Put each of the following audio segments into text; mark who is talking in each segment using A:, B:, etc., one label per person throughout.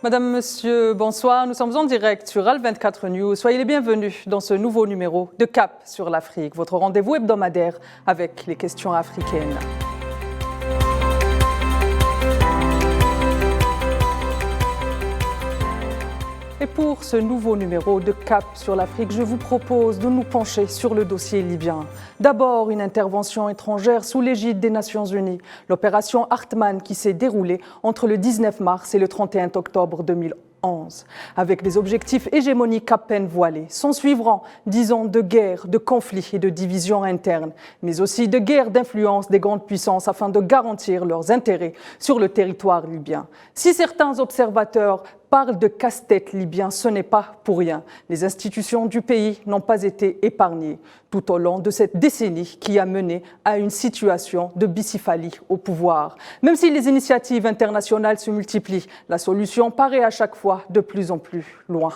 A: Madame, Monsieur, bonsoir. Nous sommes en direct sur Al24 News. Soyez les bienvenus dans ce nouveau numéro de Cap sur l'Afrique, votre rendez-vous hebdomadaire avec les questions africaines. Et pour ce nouveau numéro de Cap sur l'Afrique, je vous propose de nous pencher sur le dossier libyen. D'abord, une intervention étrangère sous l'égide des Nations Unies, l'opération Hartmann qui s'est déroulée entre le 19 mars et le 31 octobre 2011, avec des objectifs hégémoniques à peine voilés. S'en suivront 10 ans de guerre, de conflits et de divisions internes, mais aussi de guerres d'influence des grandes puissances afin de garantir leurs intérêts sur le territoire libyen. Si certains observateurs parle de casse-tête libyen, ce n'est pas pour rien. Les institutions du pays n'ont pas été épargnées tout au long de cette décennie qui a mené à une situation de bicéphalie au pouvoir. Même si les initiatives internationales se multiplient, la solution paraît à chaque fois de plus en plus loin.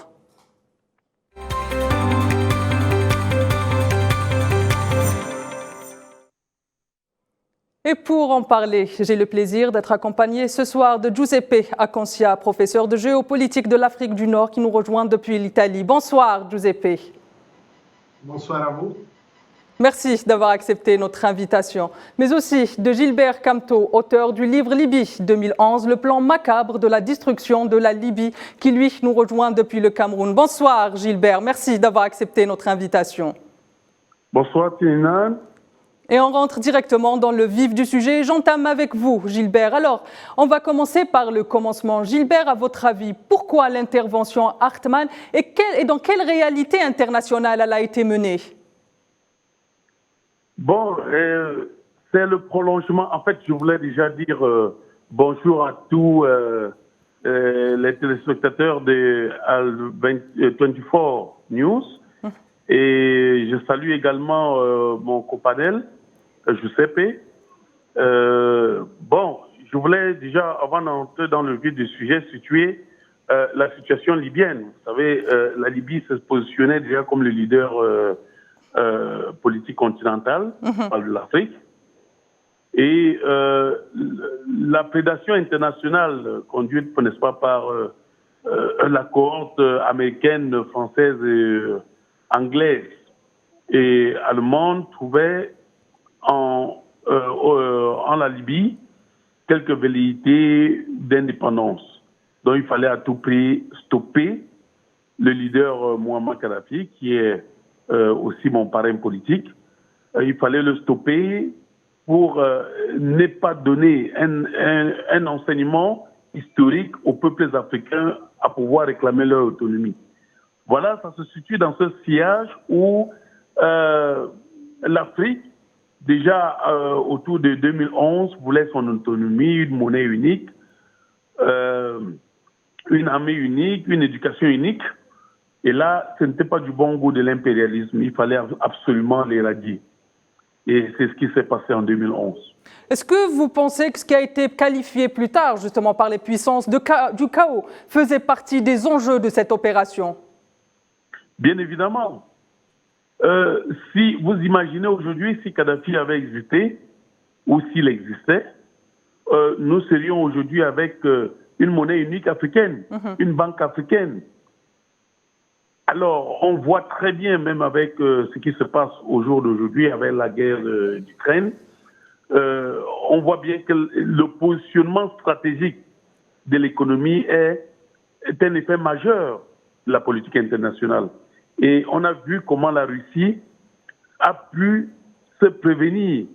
A: Et pour en parler, j'ai le plaisir d'être accompagné ce soir de Giuseppe Aconcia, professeur de géopolitique de l'Afrique du Nord qui nous rejoint depuis l'Italie. Bonsoir Giuseppe.
B: Bonsoir à vous.
A: Merci d'avoir accepté notre invitation. Mais aussi de Gilbert Camto, auteur du livre Libye 2011, le plan macabre de la destruction de la Libye, qui lui nous rejoint depuis le Cameroun. Bonsoir Gilbert, merci d'avoir accepté notre invitation.
B: Bonsoir Tina.
A: Et on rentre directement dans le vif du sujet. J'entame avec vous, Gilbert. Alors, on va commencer par le commencement. Gilbert, à votre avis, pourquoi l'intervention Hartmann et dans quelle réalité internationale elle a été menée?
B: Bon, c'est le prolongement. En fait, je voulais déjà dire bonjour à tous les téléspectateurs de Al24 News. Et je salue également mon companel, Giuseppe. Bon, je voulais déjà, avant d'entrer dans le vif du sujet, situer la situation libyenne. Vous savez, la Libye s'est positionnée déjà comme le leader politique continental de l'Afrique. Et la prédation internationale conduite, n'est-ce pas, par la cohorte américaine, française et anglaise et allemande trouvait en la Libye quelques velléités d'indépendance. Donc il fallait à tout prix stopper le leader Mouammar Kadhafi, qui est aussi mon parrain politique. Il fallait le stopper pour ne pas donner un enseignement historique aux peuples africains à pouvoir réclamer leur autonomie. Voilà, ça se situe dans ce sillage où l'Afrique, déjà autour de 2011, voulait son autonomie, une monnaie unique, une armée unique, une éducation unique. Et là, ce n'était pas du bon goût de l'impérialisme. Il fallait absolument l'éradier. Et c'est ce qui s'est passé en 2011.
A: Est-ce que vous pensez que ce qui a été qualifié plus tard, justement par les puissances du chaos, faisait partie des enjeux de cette opération ?
B: Bien évidemment. Si vous imaginez aujourd'hui, si Kadhafi avait existé, ou s'il existait, nous serions aujourd'hui avec une monnaie unique africaine, une banque africaine. Alors, on voit très bien, même avec ce qui se passe au jour d'aujourd'hui, avec la guerre d'Ukraine, on voit bien que le positionnement stratégique de l'économie est un effet majeur de la politique internationale. Et on a vu comment la Russie a pu se prévenir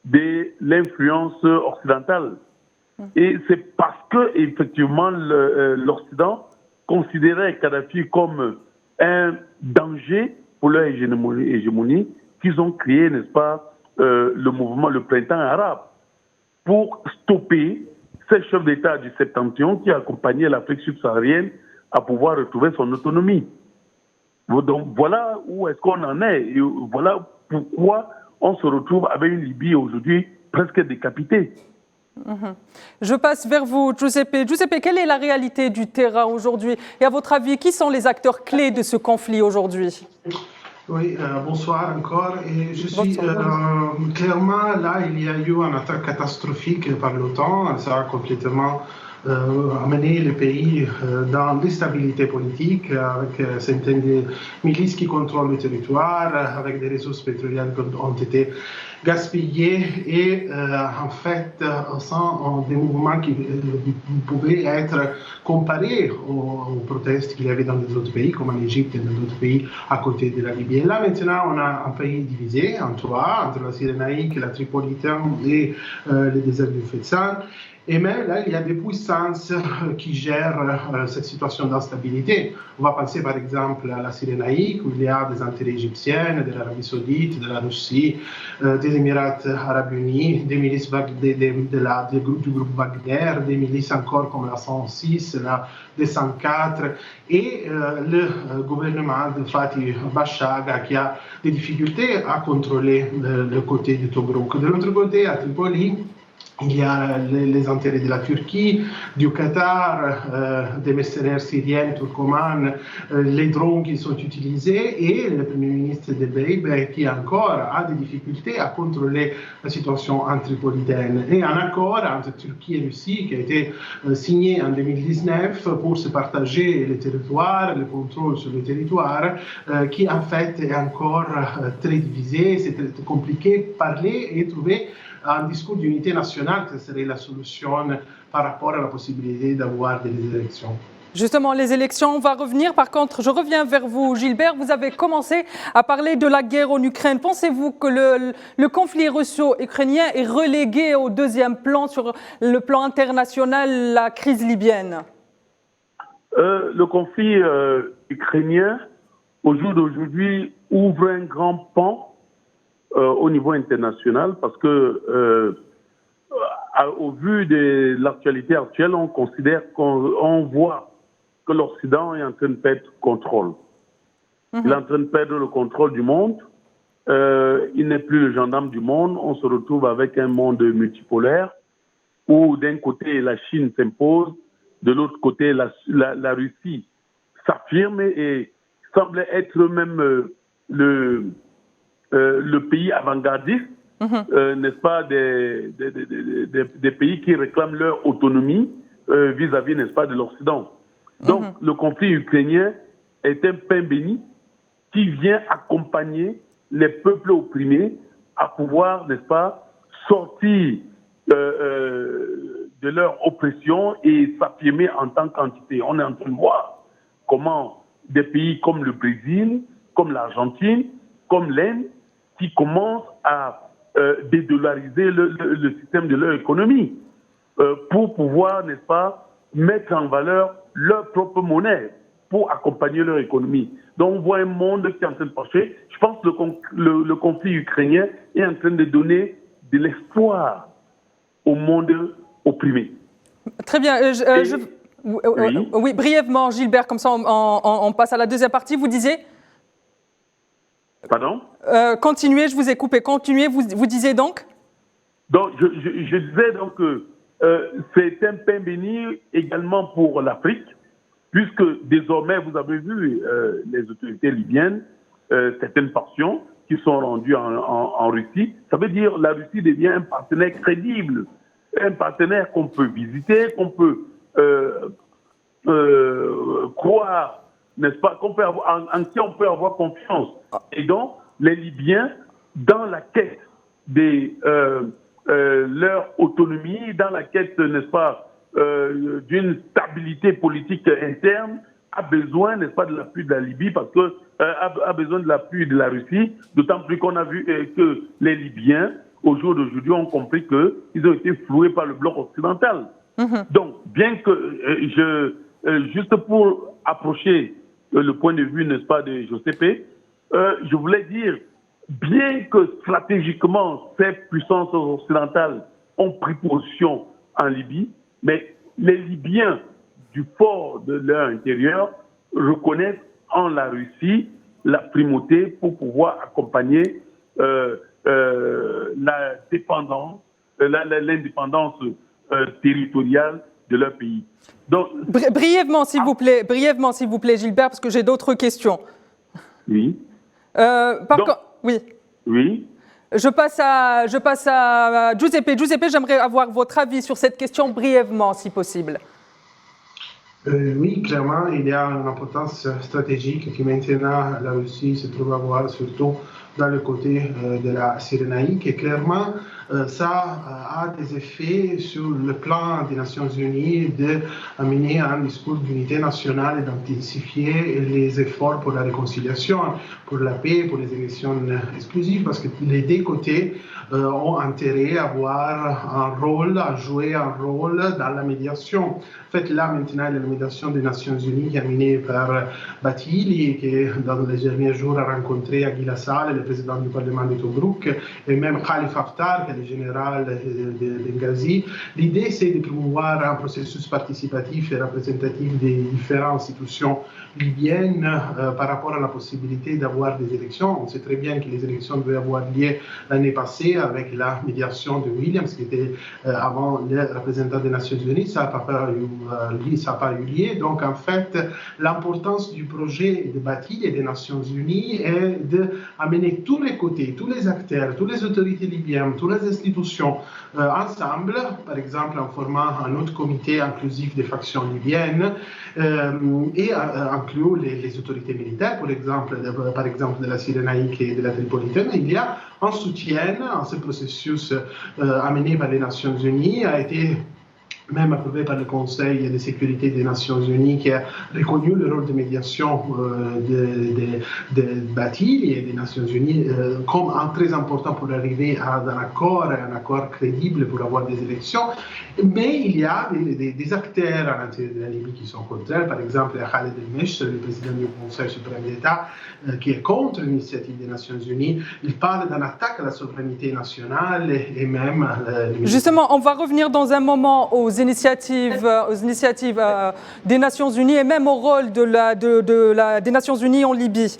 B: de l'influence occidentale. Et c'est parce que, effectivement, l'Occident considérait Kadhafi comme un danger pour leur hégémonie qu'ils ont créé, n'est-ce pas, le mouvement, le printemps arabe, pour stopper ces chefs d'État du Septentrion qui accompagnaient l'Afrique subsaharienne à pouvoir retrouver son autonomie. Donc voilà où est-ce qu'on en est et voilà pourquoi on se retrouve avec une Libye aujourd'hui presque décapitée.
A: Je passe vers vous, Giuseppe. Giuseppe, quelle est la réalité du terrain aujourd'hui? Et à votre avis, qui sont les acteurs clés de ce conflit aujourd'hui?
C: Oui, bonsoir encore. Et je suis clairement là, il y a eu une attaque catastrophique par l'OTAN. Ça a complètement amener le pays dans l'instabilité politique, avec centaines de milices qui contrôlent le territoire, avec des ressources pétrolières qui ont été gaspillées et en fait sans des mouvements qui pouvaient être comparés aux protestes qu'il y avait dans les autres pays, comme en Égypte et dans d'autres pays à côté de la Libye. Et là maintenant, on a un pays divisé en trois, entre la Cyrénaïque, la Tripolitaine et le désert du Fezzan. Et même là, il y a des puissances qui gèrent cette situation d'instabilité. On va penser par exemple à la Cyrénaïque, où il y a des intérêts égyptiens, de l'Arabie Saoudite, de la Russie, des Émirats Arabes Unis, des milices du groupe Wagner, des milices encore comme la 106, la 204, et le gouvernement de Fatih Bashagha qui a des difficultés à contrôler le côté de Tobruk. De l'autre côté, à Tripoli, il y a les intérêts de la Turquie, du Qatar, des mercenaires syriens, turcomanes, les drones qui sont utilisés et le Premier ministre de Beib qui encore a des difficultés à contrôler la situation en tripolitaine. Et un accord entre Turquie et Russie qui a été signé en 2019 pour se partager les territoires, le contrôle sur le territoire, qui en fait est encore très divisé. C'est très compliqué de parler et trouver un discours d'unité nationale qui serait la solution par rapport à la possibilité d'avoir des élections.
A: Justement, les élections, on va revenir. Par contre, je reviens vers vous, Gilbert. Vous avez commencé à parler de la guerre en Ukraine. Pensez-vous que le conflit russo-ukrainien est relégué au deuxième plan sur le plan international, la crise libyenne?
B: Le conflit ukrainien, au jour d'aujourd'hui, ouvre un grand pan au niveau international parce que au vu de l'actualité actuelle, on considère qu'on voit que l'Occident est en train de perdre contrôle. Il est en train de perdre le contrôle du monde. Il n'est plus le gendarme du monde. On se retrouve avec un monde multipolaire où d'un côté la Chine s'impose, de l'autre côté la Russie s'affirme et semble être même le pays avant-gardiste, n'est-ce pas, des pays qui réclament leur autonomie vis-à-vis, n'est-ce pas, de l'Occident. Donc, le conflit ukrainien est un pain béni qui vient accompagner les peuples opprimés à pouvoir, n'est-ce pas, sortir de leur oppression et s'affirmer en tant qu'entité. On est en train de voir comment des pays comme le Brésil, comme l'Argentine, comme l'Inde, qui commencent à dédollariser le système de leur économie pour pouvoir, n'est-ce pas, mettre en valeur leur propre monnaie pour accompagner leur économie. Donc on voit un monde qui est en train de pencher. Je pense que le conflit ukrainien est en train de donner de l'espoir au monde opprimé.
A: Très bien. Oui, brièvement, Gilbert, comme ça on passe à la deuxième partie. Vous disiez ?
B: Pardon ?
A: Continuez, je vous ai coupé. Continuez, vous disiez donc ?
B: Donc, je disais donc que c'est un pain béni également pour l'Afrique, puisque désormais, vous avez vu les autorités libyennes, certaines portions qui sont rendues en Russie. Ça veut dire que la Russie devient un partenaire crédible, un partenaire qu'on peut visiter, qu'on peut croire, n'est-ce pas, en qui on peut avoir confiance. Et donc, les Libyens, dans la quête de leur autonomie, dans la quête, n'est-ce pas, d'une stabilité politique interne, a besoin, n'est-ce pas, de l'appui de la Libye, parce que a besoin de l'appui de la Russie, d'autant plus qu'on a vu que les Libyens, au jour d'aujourd'hui, ont compris qu'ils ont été floués par le bloc occidental. Donc, bien que juste pour approcher le point de vue, n'est-ce pas, de Joseph, je voulais dire, bien que stratégiquement, ces puissances occidentales ont pris position en Libye, mais les Libyens, du fort de leur intérieur, reconnaissent en la Russie la primauté pour pouvoir accompagner la dépendance, l'indépendance territoriale de leur pays. Donc,
A: brièvement, s'il vous plaît, Gilbert, parce que j'ai d'autres questions.
B: Oui.
A: Oui.
B: Oui.
A: Je passe à Giuseppe. Giuseppe, j'aimerais avoir votre avis sur cette question brièvement, si possible.
C: Oui, clairement, il y a une importance stratégique qui maintenant la Russie se trouve à voir, surtout dans le côté de la Cyrénaïque. Et clairement, ça a des effets sur le plan des Nations Unies d'amener un discours d'unité nationale et d'intensifier les efforts pour la réconciliation, pour la paix, pour les élections exclusives, parce que les deux côtés ont intérêt à avoir un rôle, à jouer un rôle dans la médiation. En fait, là, maintenant, la médiation des Nations Unies qui est menée par Batili, qui, dans les derniers jours, a rencontré Aguila Saleh, le président du Parlement de Tobruk, et même Khalifa Haftar, qui est le général de Benghazi. L'idée, c'est de promouvoir un processus participatif et représentatif des différentes institutions libyennes par rapport à la possibilité d'avoir des élections. On sait très bien que les élections devaient avoir lieu l'année passée avec la médiation de Williams, qui était avant le représentant des Nations Unies. Ça n'a pas eu lieu. Donc, en fait, l'importance du projet de Batili et des Nations Unies est d'amener tous les côtés, tous les acteurs, toutes les autorités libyennes, toutes les institutions ensemble, par exemple en formant un autre comité inclusif des factions libyennes et inclure les autorités militaires, par exemple de la Cyrénaïque et de la Tripolitaine. Il y a un soutien à ce processus amené par les Nations Unies, a été même approuvé par le Conseil de sécurité des Nations Unies, qui a reconnu le rôle de médiation de Batili et des Nations Unies comme très important pour arriver à un accord crédible pour avoir des élections. Mais il y a des acteurs à l'intérieur de la Libye qui sont contraires. Par exemple, Khaled El-Mesh, le président du Conseil suprême d'État, qui est contre l'initiative des Nations Unies. Il parle d'une attaque à la souveraineté nationale et même...
A: Justement, on va revenir dans un moment aux initiatives des Nations Unies et même au rôle des Nations Unies en Libye.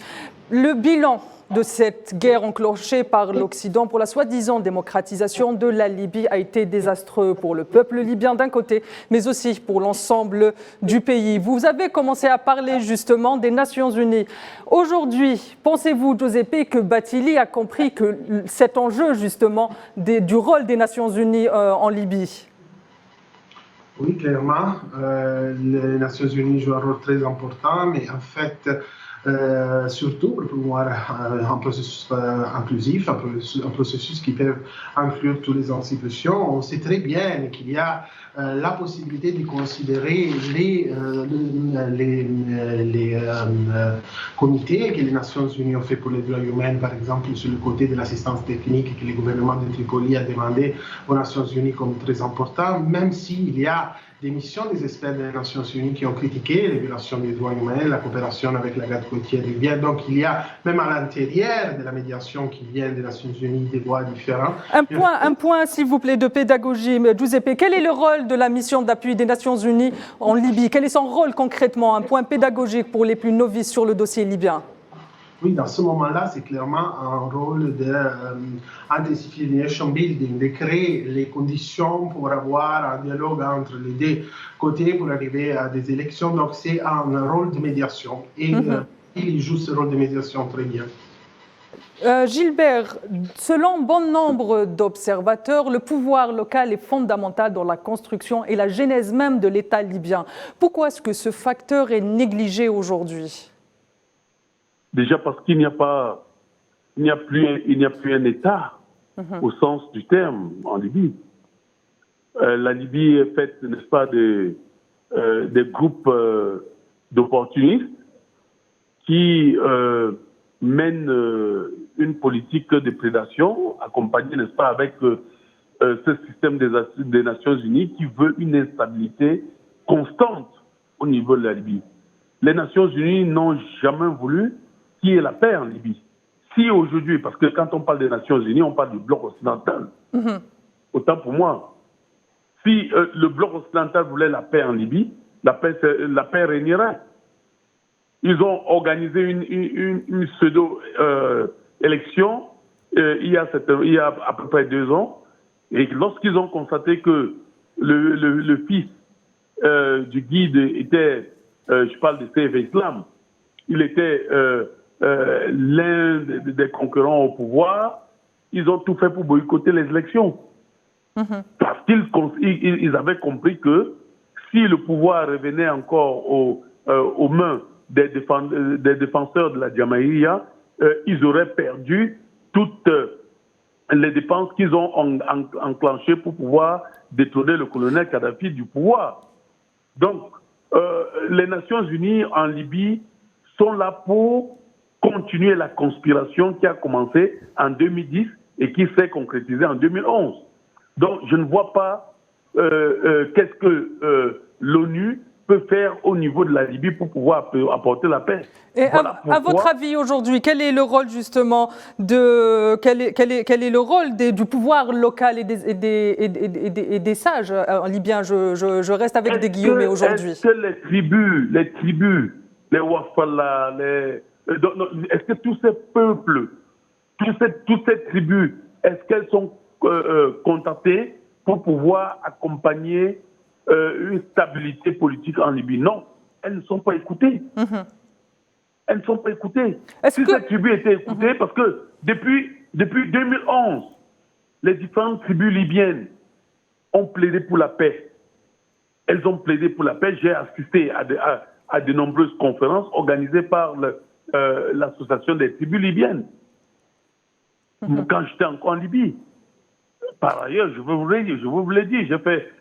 A: Le bilan de cette guerre enclenchée par l'Occident pour la soi-disant démocratisation de la Libye a été désastreux pour le peuple libyen d'un côté, mais aussi pour l'ensemble du pays. Vous avez commencé à parler justement des Nations Unies. Aujourd'hui, pensez-vous, Giuseppe, que Batili a compris que cet enjeu justement du rôle des Nations Unies en Libye?
C: Oui, clairement, les Nations Unies jouent un rôle très important, mais en fait, surtout pour promouvoir un processus inclusif, un processus qui peut inclure toutes les institutions. On sait très bien qu'il y a la possibilité de considérer les comités que les Nations Unies ont fait pour les droits humains, par exemple sur le côté de l'assistance technique que le gouvernement de Tripoli a demandé aux Nations Unies comme très important, même s'il y a des missions des experts des Nations Unies qui ont critiqué les violations des droits humains, la coopération avec la garde côtière libyenne. Donc il y a même à l'intérieur de la médiation qui vient des Nations Unies des voix différents.
A: Un point, s'il vous plaît, de pédagogie. Giuseppe, quel est le rôle de la mission d'appui des Nations Unies en Libye? Quel est son rôle concrètement? Un point pédagogique pour les plus novices sur le dossier libyen.
C: Oui, dans ce moment-là, c'est clairement un rôle d'intensifier le nation building, de créer les conditions pour avoir un dialogue entre les deux côtés pour arriver à des élections. Donc, c'est un rôle de médiation. Et il joue ce rôle de médiation très bien.
A: Gilbert, selon bon nombre d'observateurs, le pouvoir local est fondamental dans la construction et la genèse même de l'État libyen. Pourquoi est-ce que ce facteur est négligé aujourd'hui?
B: Déjà parce qu'il n'y a plus un État au sens du terme en Libye. La Libye est faite, n'est-ce pas, des groupes d'opportunistes qui mènent une politique de prédation accompagnée, n'est-ce pas, avec ce système des Nations Unies qui veut une instabilité constante au niveau de la Libye. Les Nations Unies n'ont jamais voulu qu'il y ait la paix en Libye. Si aujourd'hui, parce que quand on parle des Nations Unies, on parle du bloc occidental. Autant pour moi. Si le bloc occidental voulait la paix en Libye, la paix régnerait. Ils ont organisé une pseudo-élection il y a à peu près 2 ans. Et lorsqu'ils ont constaté que le fils du guide était, je parle de Seif Islam, il était l'un des concurrents au pouvoir, ils ont tout fait pour boycotter les élections. Parce qu'ils avaient compris que si le pouvoir revenait encore aux mains des défenseurs de la Jamaïria, ils auraient perdu toutes les dépenses qu'ils ont enclenchées pour pouvoir détrôner le colonel Kadhafi du pouvoir. Donc, les Nations Unies en Libye sont là pour continuer la conspiration qui a commencé en 2010 et qui s'est concrétisée en 2011. Donc, je ne vois pas qu'est-ce que l'ONU peut faire au niveau de la Libye pour pouvoir apporter la paix.
A: Et voilà à votre avis aujourd'hui, quel est le rôle justement quel est le rôle du pouvoir local et des sages en Libyen? Je reste avec des guillemets aujourd'hui.
B: Est-ce que les tribus, les Wafala, est-ce que tous ces peuples, toutes ces tribus, est-ce qu'elles sont contactées pour pouvoir accompagner une stabilité politique en Libye? Non, elles ne sont pas écoutées. Elles ne sont pas écoutées. Si ces tribus étaient écoutées, parce que depuis 2011, les différentes tribus libyennes ont plaidé pour la paix. Elles ont plaidé pour la paix. J'ai assisté à de nombreuses conférences organisées par l'association des tribus libyennes. Quand j'étais encore en Libye. Par ailleurs, je vous l'ai dit, j'ai fait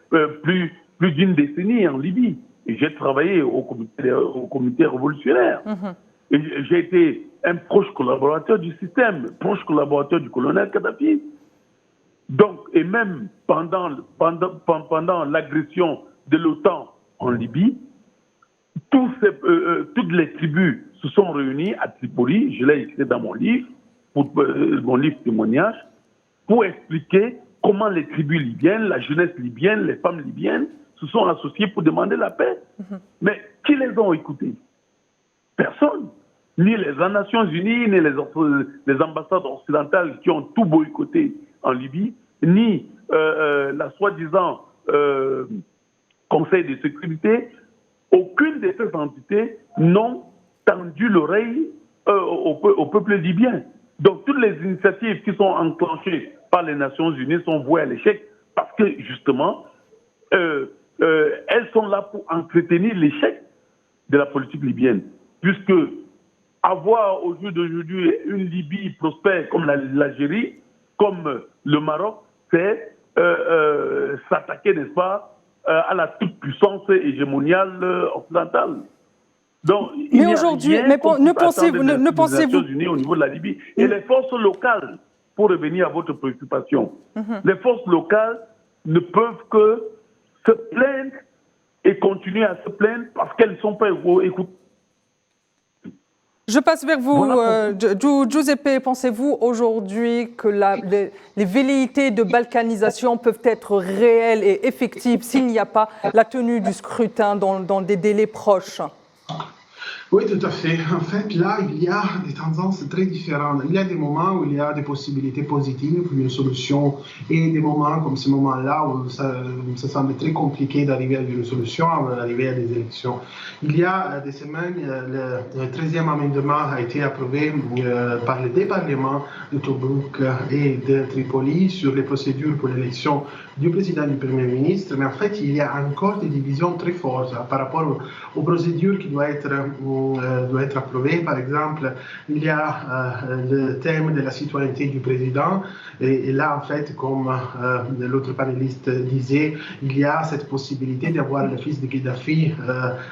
B: plus d'une décennie en Libye. Et j'ai travaillé au comité révolutionnaire. Et j'ai été un proche collaborateur du système, proche collaborateur du colonel Kadhafi. Donc, et même pendant l'agression de l'OTAN en Libye, toutes les tribus se sont réunies à Tripoli, je l'ai écrit dans mon livre témoignage, pour expliquer comment les tribus libyennes, la jeunesse libyenne, les femmes libyennes se sont associées pour demander la paix. Mais qui les ont écoutés? Personne. Ni les Nations Unies, ni les ambassades occidentales qui ont tout boycotté en Libye, ni la soi-disant Conseil de sécurité. Aucune de ces entités n'ont tendu l'oreille au peuple libyen. Donc toutes les initiatives qui sont enclenchées par les Nations Unies sont vouées à l'échec parce que justement, elles sont là pour entretenir l'échec de la politique libyenne. Puisque avoir au jour d'aujourd'hui une Libye prospère comme l'Algérie, comme le Maroc, c'est s'attaquer, n'est-ce pas, à la toute-puissance hégémoniale occidentale. Donc,
A: mais aujourd'hui, ne pensez-vous
B: Unis au niveau de la Libye et les forces locales, pour revenir à votre préoccupation, les forces locales ne peuvent que se plaindre et continuer à se plaindre parce qu'elles ne sont pas écoutées.
A: Je passe vers vous, Giuseppe. Pensez-vous aujourd'hui que les velléités de balkanisation peuvent être réelles et effectives s'il n'y a pas la tenue du scrutin dans des délais proches?
C: Oui, tout à fait. En fait, là, il y a des tendances très différentes. Il y a des moments où il y a des possibilités positives pour une solution et des moments comme ce moment-là où ça semble très compliqué d'arriver à une solution, d'arriver à des élections. Il y a des semaines, le 13e amendement a été approuvé par les deux parlements de Tobrouk et de Tripoli sur les procédures pour l'élection du président et du Premier ministre. Mais en fait, il y a encore des divisions très fortes par rapport aux procédures qui doivent être approuvées. Par exemple, il y a le thème de la citoyenneté du président. Et là, en fait, comme l'autre panéliste disait, il y a cette possibilité d'avoir le fils de Kadhafi,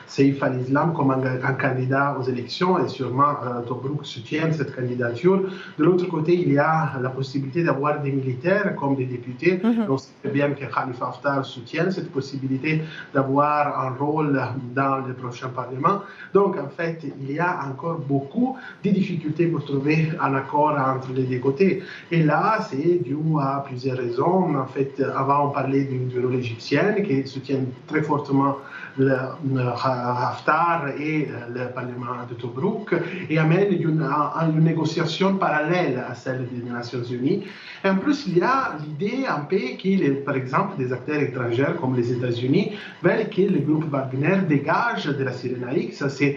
C: Saif al-Islam, comme un candidat aux élections. Et sûrement, Tobrouk soutient cette candidature. De l'autre côté, il y a la possibilité d'avoir des militaires comme des députés. Donc, c'est bien que Khalifa Haftar soutienne cette possibilité d'avoir un rôle dans le prochain Parlement. Donc, en fait, il y a encore beaucoup de difficultés pour trouver un accord entre les deux côtés. Et là, c'est dû à plusieurs raisons. En fait, avant, on parlait du rôle égyptien qui soutient très fortement le Haftar et le Parlement de Tobrouk et amène une négociation parallèle à celle des Nations Unies. Et en plus, il y a l'idée en paix par exemple, des acteurs étrangers comme les États-Unis veulent que le groupe Wagner dégage de la Cyrénaïque. Ça, c'est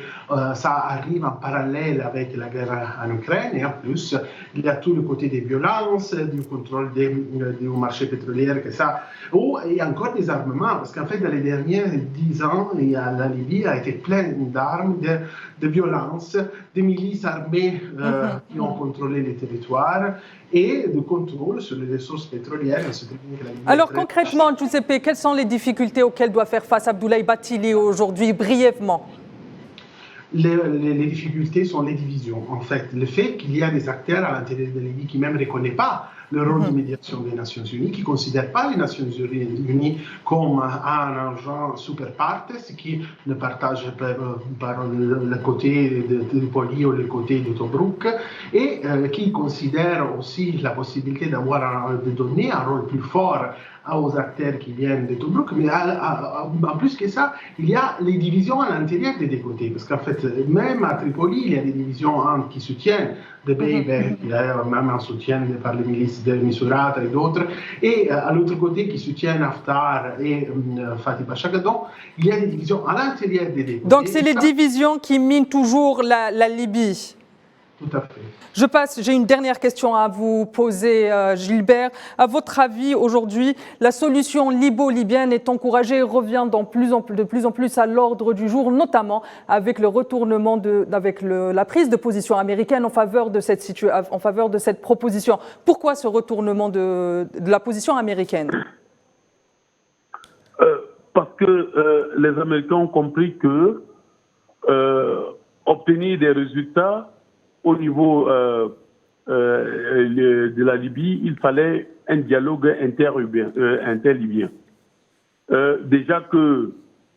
C: ça arrive en parallèle avec la guerre en Ukraine. Et en plus, il y a tout le côté des violences, du contrôle du marché pétrolier, que ça. Et encore des armements, parce qu'en fait, dans les derniers 10 ans, la Libye a été pleine d'armes, de violences, de milices armées qui ont contrôlé les territoires et de contrôle sur les ressources pétrolières.
A: Alors concrètement, Giuseppe, quelles sont les difficultés auxquelles doit faire face Abdoulaye Bathily aujourd'hui, brièvement?
C: Les difficultés sont les divisions. En fait, le fait qu'il y a des acteurs à l'intérieur de la Libye qui même ne reconnaissent pas le rôle de médiation des Nations Unies, qui ne considèrent pas les Nations Unies comme un agent super partes, qui ne partagent pas le côté de Tripoli ou le côté de Tobruk, et qui considèrent aussi la possibilité de donner un rôle plus fort aux acteurs qui viennent de Tobruk. Mais en plus que ça, il y a les divisions à l'intérieur des deux côtés. Parce qu'en fait, même à Tripoli, il y a des divisions qui soutiennent de Beibe, il y a même un soutien par les milices de Misurata et d'autres, et à l'autre côté qui soutiennent Haftar et Fatih Bashagha. Donc, il y a des divisions à l'intérieur des deux côtés.
A: Donc, c'est les divisions qui minent toujours la Libye.
C: Tout à fait.
A: J'ai une dernière question à vous poser, Gilbert. À votre avis, aujourd'hui, la solution libo-libyenne est encouragée et revient de plus en plus à l'ordre du jour, notamment avec le retournement, avec la prise de position américaine en faveur de cette proposition. Pourquoi ce retournement de la position américaine?
B: Parce que les Américains ont compris que obtenir des résultats au niveau de la Libye, il fallait un dialogue interlibyen. Déjà que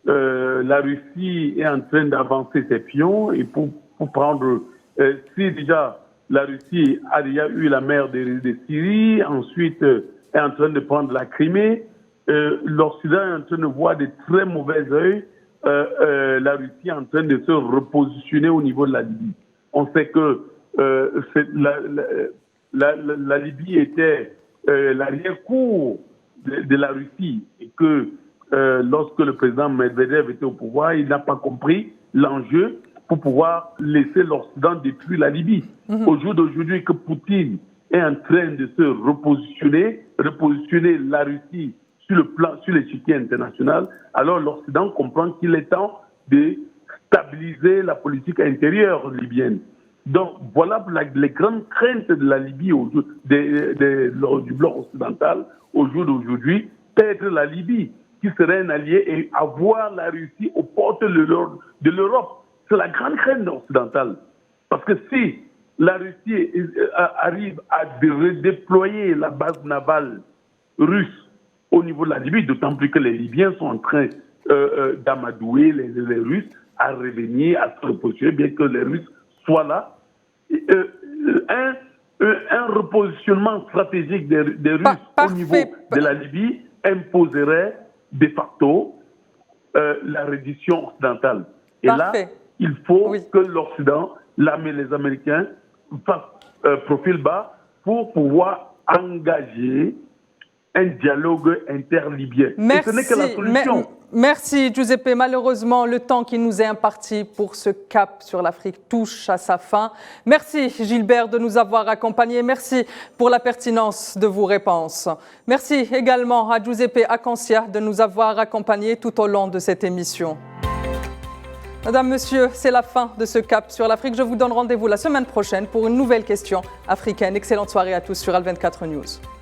B: la Russie est en train d'avancer ses pions et pour prendre... si déjà la Russie a déjà eu la mer de Syrie, ensuite est en train de prendre la Crimée, l'Occident est en train de voir de très mauvais œil la Russie est en train de se repositionner au niveau de la Libye. On sait que la Libye était l'arrière-cour de la Russie et que lorsque le président Medvedev était au pouvoir, il n'a pas compris l'enjeu pour pouvoir laisser l'Occident détruire la Libye. Au jour d'aujourd'hui que Poutine est en train de se repositionner la Russie sur l'échiquier international, alors l'Occident comprend qu'il est temps de stabiliser la politique intérieure libyenne. Donc voilà les grandes craintes de la Libye du bloc occidental au jour d'aujourd'hui, perdre la Libye qui serait un allié et avoir la Russie aux portes de l'Europe. C'est la grande crainte occidentale. Parce que si la Russie arrive à redéployer la base navale russe au niveau de la Libye, d'autant plus que les Libyens sont en train d'amadouer les Russes à revenir, à se repositionner, bien que les Russes soient là. Un repositionnement stratégique des Russes au niveau de la Libye imposerait de facto la reddition occidentale. Et là, il faut que l'Occident, les Américains, fassent profil bas pour pouvoir engager un dialogue interlibyen. Et ce n'est que la solution.
A: Merci Giuseppe. Malheureusement, le temps qui nous est imparti pour ce cap sur l'Afrique touche à sa fin. Merci Gilbert de nous avoir accompagnés. Merci pour la pertinence de vos réponses. Merci également à Giuseppe Acancia de nous avoir accompagnés tout au long de cette émission. Mesdames, Messieurs, c'est la fin de ce cap sur l'Afrique. Je vous donne rendez-vous la semaine prochaine pour une nouvelle question africaine. Excellente soirée à tous sur Al24 News.